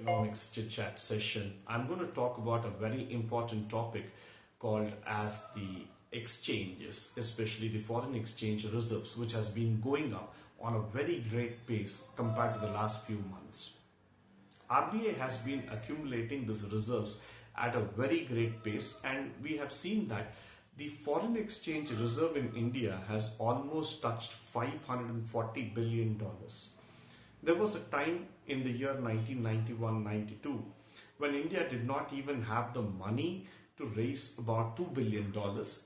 economics chit chat session. I'm going to talk about a very important topic called as the exchanges, especially the foreign exchange reserves, which has been going up on a very great pace compared to the last few months. RBI has been accumulating these reserves at a very great pace, and we have seen that the foreign exchange reserve in India has almost touched $540 billion. There was a time in the year 1991-92 when India did not even have the money to raise about $2 billion.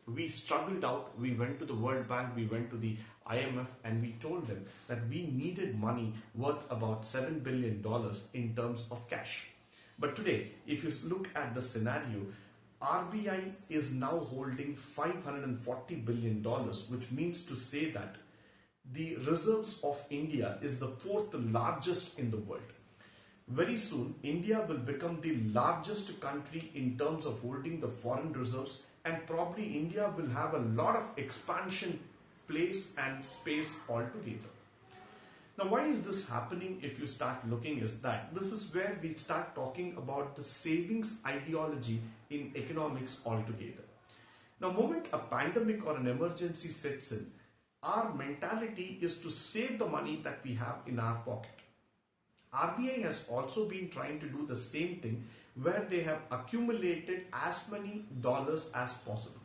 We struggled out, we went to the World Bank, we went to the IMF, and we told them that we needed money worth about $7 billion in terms of cash. But today, if you look at the scenario, RBI is now holding $540 billion, which means to say that the reserves of India is the fourth largest in the world. Very soon, India will become the largest country in terms of holding the foreign reserves, and probably India will have a lot of expansion place and space altogether. Now, why is this happening? If you start looking, is that this is where we start talking about the savings ideology in economics altogether. Now, moment a pandemic or an emergency sets in, our mentality is to save the money that we have in our pocket. RBI has also been trying to do the same thing, where they have accumulated as many dollars as possible.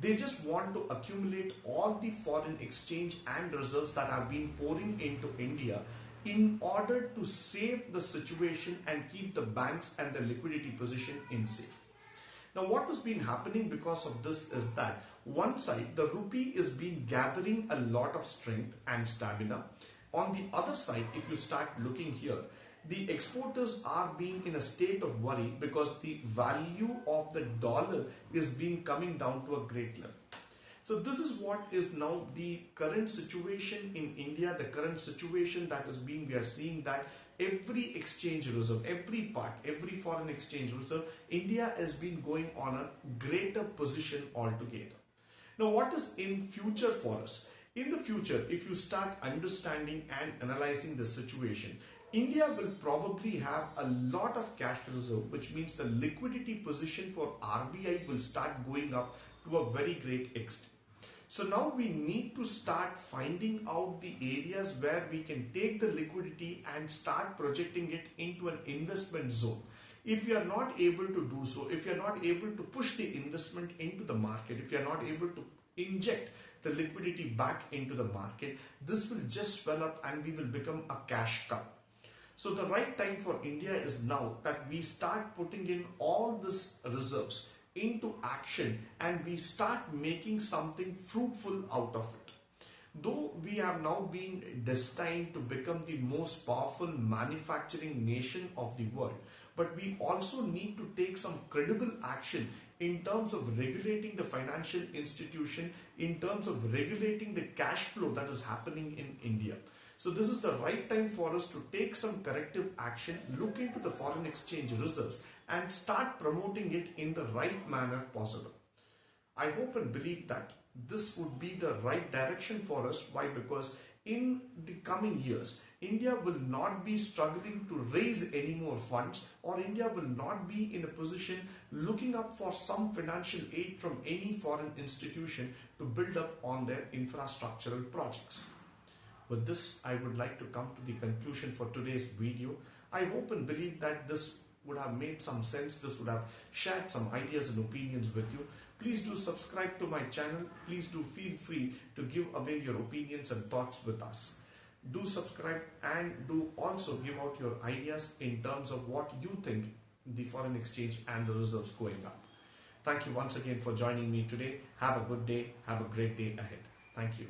They just want to accumulate all the foreign exchange and reserves that have been pouring into India in order to save the situation and keep the banks and the liquidity position in safe. Now, what has been happening because of this is that one side, the rupee is been gathering a lot of strength and stamina. On the other side, if you start looking here, the exporters are being in a state of worry because the value of the dollar is being coming down to a great level. So this is what is now the current situation in India, the current situation that is being, we are seeing that every exchange reserve, every foreign exchange reserve, India has been going on a greater position altogether. Now, what is in future for us? In the future, if you start understanding and analyzing the situation, India will probably have a lot of cash reserve, which means the liquidity position for RBI will start going up to a very great extent. So now we need to start finding out the areas where we can take the liquidity and start projecting it into an investment zone. If you are not able to do so, if you are not able to push the investment into the market, if you are not able to inject the liquidity back into the market, this will just swell up and we will become a cash cow. So the right time for India is now that we start putting in all these reserves into action and we start making something fruitful out of it. Though we have now been destined to become the most powerful manufacturing nation of the world, but we also need to take some credible action in terms of regulating the financial institution, in terms of regulating the cash flow that is happening in India. So this is the right time for us to take some corrective action, look into the foreign exchange reserves and start promoting it in the right manner possible. I hope and believe that this would be the right direction for us. Why? Because in the coming years, India will not be struggling to raise any more funds, or India will not be in a position looking up for some financial aid from any foreign institution to build up on their infrastructural projects. With this, I would like to come to the conclusion for today's video. I hope and believe that this would have made some sense. This would have shared some ideas and opinions with you. Please do subscribe to my channel. Please do feel free to give away your opinions and thoughts with us. Do subscribe and do also give out your ideas in terms of what you think the foreign exchange and the reserves going up. Thank you once again for joining me today. Have a good day. Have a great day ahead. Thank you.